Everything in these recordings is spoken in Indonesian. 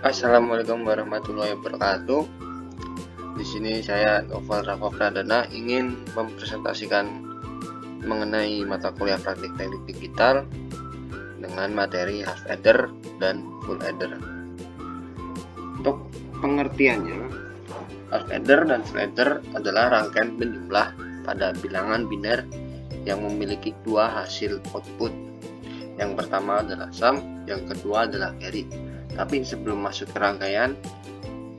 Assalamualaikum warahmatullahi wabarakatuh. Di sini saya Novel Rafa Pradana ingin mempresentasikan mengenai mata kuliah praktik teknik digital dengan materi half adder dan full adder. Untuk pengertiannya, half adder dan full adder adalah rangkaian penjumlah pada bilangan biner yang memiliki dua hasil output. Yang pertama adalah sum, yang kedua adalah carry. Tapi sebelum masuk ke rangkaian,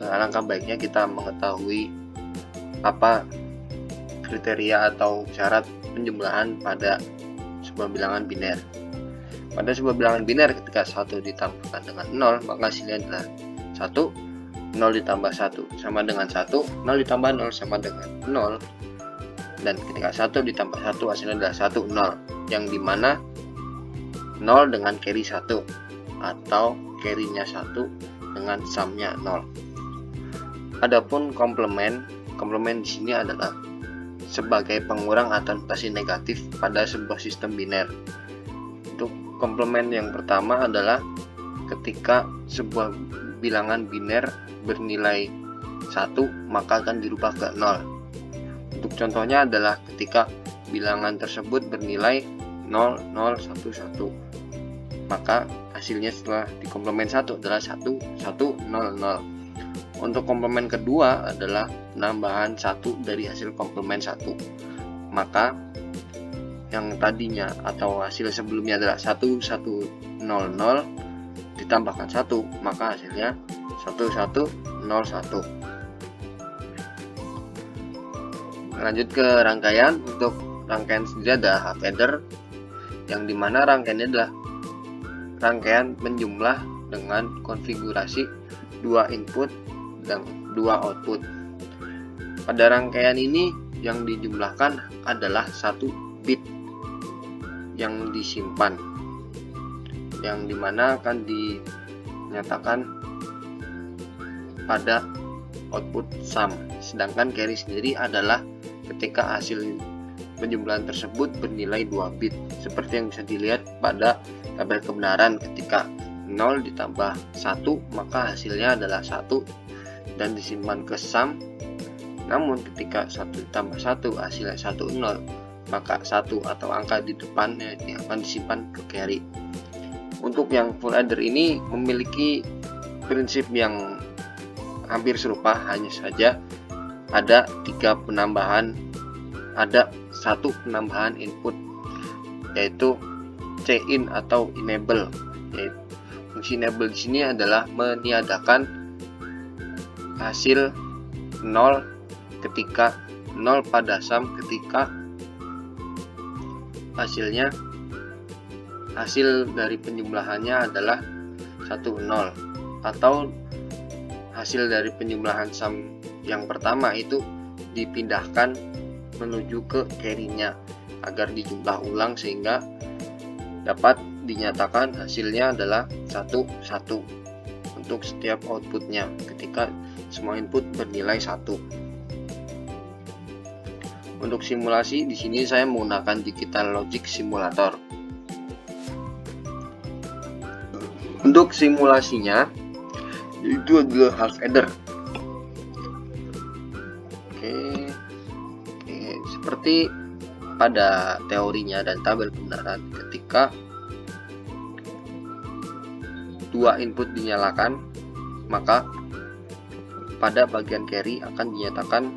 alangkah baiknya kita mengetahui apa kriteria atau syarat penjumlahan pada sebuah bilangan biner. Pada sebuah bilangan biner, ketika 1 ditambahkan dengan 0, maka hasilnya adalah 1, 0 ditambah 1 sama dengan 1, 0 ditambah 0 sama dengan 0, dan ketika 1 ditambah 1 hasilnya adalah 1, 0, yang dimana 0 dengan carry 1 atau carry-nya 1 dengan sum-nya 0. Adapun komplement di sini adalah sebagai pengurang atau notasi negatif pada sebuah sistem biner. Untuk komplement yang pertama adalah ketika sebuah bilangan biner bernilai 1 maka akan dirubah ke 0. Untuk contohnya adalah ketika bilangan tersebut bernilai 0, 0, 1, 1, maka hasilnya setelah dikomplement 1 adalah 1, 1, 0, 0. Untuk komplement kedua adalah penambahan 1 dari hasil komplement 1. Maka yang tadinya atau hasil sebelumnya adalah 1, 1, 0, 0 ditambahkan 1, maka hasilnya 1, 1, 0, 1. Lanjut ke rangkaian. Untuk rangkaian sendiri ada half adder, yang dimana rangkaiannya adalah rangkaian penjumlah dengan konfigurasi 2 input dan 2 output. Pada rangkaian ini yang dijumlahkan adalah 1 bit yang disimpan, yang dimana akan dinyatakan pada output sum. Sedangkan carry sendiri adalah ketika hasil penjumlahan tersebut bernilai 2 bit, seperti yang bisa dilihat pada tabel kebenaran. Ketika 0 ditambah 1 maka hasilnya adalah 1 dan disimpan ke sum. Namun ketika 1 ditambah 1 hasilnya 1, 0, maka 1 atau angka di depannya akan disimpan ke carry. Untuk yang full adder ini memiliki prinsip yang hampir serupa, hanya saja ada 3 penambahan, ada 1 penambahan input, yaitu C-in atau enable. Fungsi enable di sini adalah meniadakan hasil 0 ketika 0 pada sum ketika hasil dari penjumlahannya adalah 1, 0, atau hasil dari penjumlahan sum yang pertama itu dipindahkan menuju ke carry-nya agar dijumlah ulang sehingga dapat dinyatakan hasilnya adalah 1, 1 untuk setiap outputnya ketika semua input bernilai 1. Untuk simulasi di sini saya menggunakan Digital Logic Simulator. Untuk simulasinya itu adalah half adder. Oke, seperti pada teorinya dan tabel kebenaran, ketika 2 input dinyalakan maka pada bagian carry akan dinyatakan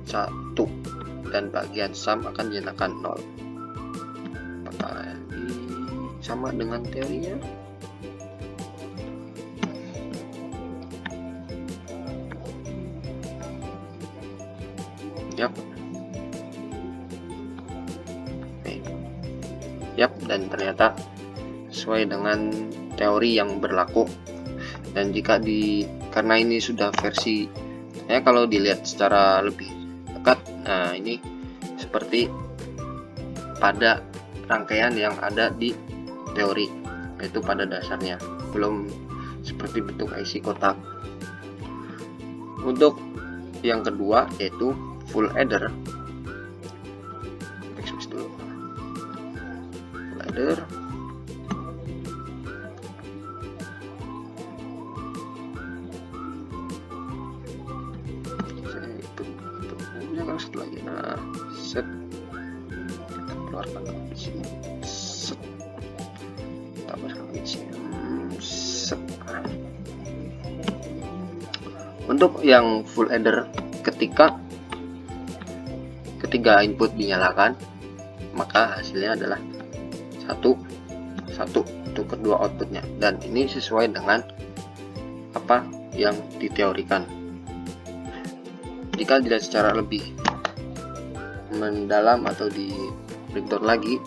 1 dan bagian sum akan dinyatakan 0. Apakah ini sama dengan teorinya? Yap, dan ternyata sesuai dengan teori yang berlaku. Dan karena ini sudah versi kalau dilihat secara lebih dekat, nah ini seperti pada rangkaian yang ada di teori, yaitu pada dasarnya, belum seperti bentuk IC kotak. Untuk yang kedua yaitu full adder. Full adder keluarkan satu lagi. Nah, set, kita keluarkan di sini, set, tambahkan di sini, set. Untuk yang full adder, ketika ketiga input dinyalakan, maka hasilnya adalah 1 untuk kedua outputnya, dan ini sesuai dengan apa yang diteorikan. Jika dilihat secara lebih mendalam atau di breakdown lagi,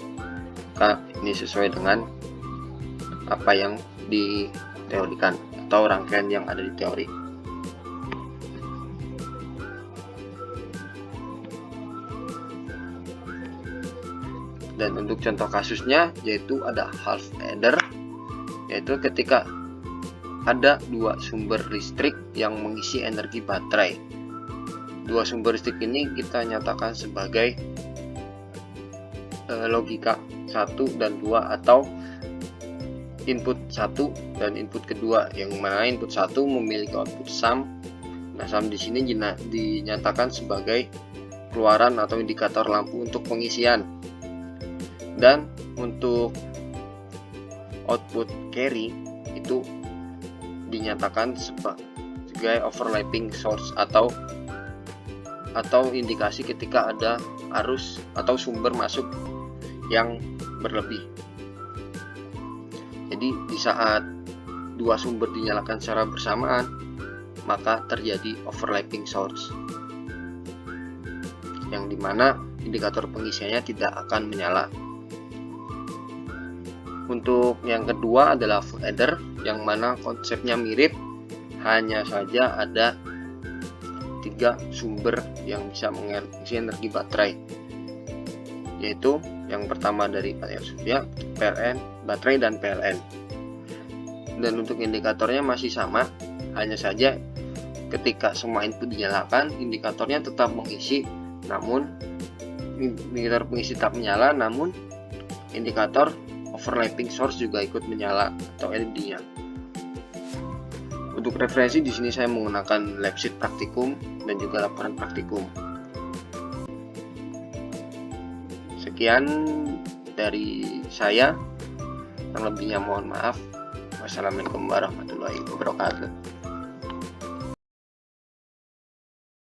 maka ini sesuai dengan apa yang diteorikan atau rangkaian yang ada di teori. Dan untuk contoh kasusnya yaitu ada half adder, yaitu ketika ada dua sumber listrik yang mengisi energi baterai. Dua sumber listrik ini kita nyatakan sebagai logika 1 dan 2 atau input 1 dan input kedua, yang mana input 1 memiliki output sum. Nah, sum di sini dinyatakan sebagai keluaran atau indikator lampu untuk pengisian. Dan untuk output carry itu dinyatakan sebagai overlapping source atau indikasi ketika ada arus atau sumber masuk yang berlebih. Jadi di saat dua sumber dinyalakan secara bersamaan, maka terjadi overlapping source, yang dimana indikator pengisiannya tidak akan menyala. Untuk yang kedua adalah full adder, yang mana konsepnya mirip, hanya saja ada 3 sumber yang bisa mengisi energi baterai, yaitu yang pertama dari panel surya, PLN, baterai, dan PLN. Dan untuk indikatornya masih sama, hanya saja ketika semua input dinyalakan, indikatornya tetap mengisi, namun indikator pengisi tetap menyala, namun indikator overlapping source juga ikut menyala atau LED-nya. Untuk referensi di sini saya menggunakan lab sheet praktikum dan juga laporan praktikum. Sekian dari saya, yang lebihnya mohon maaf. Wassalamualaikum warahmatullahi wabarakatuh.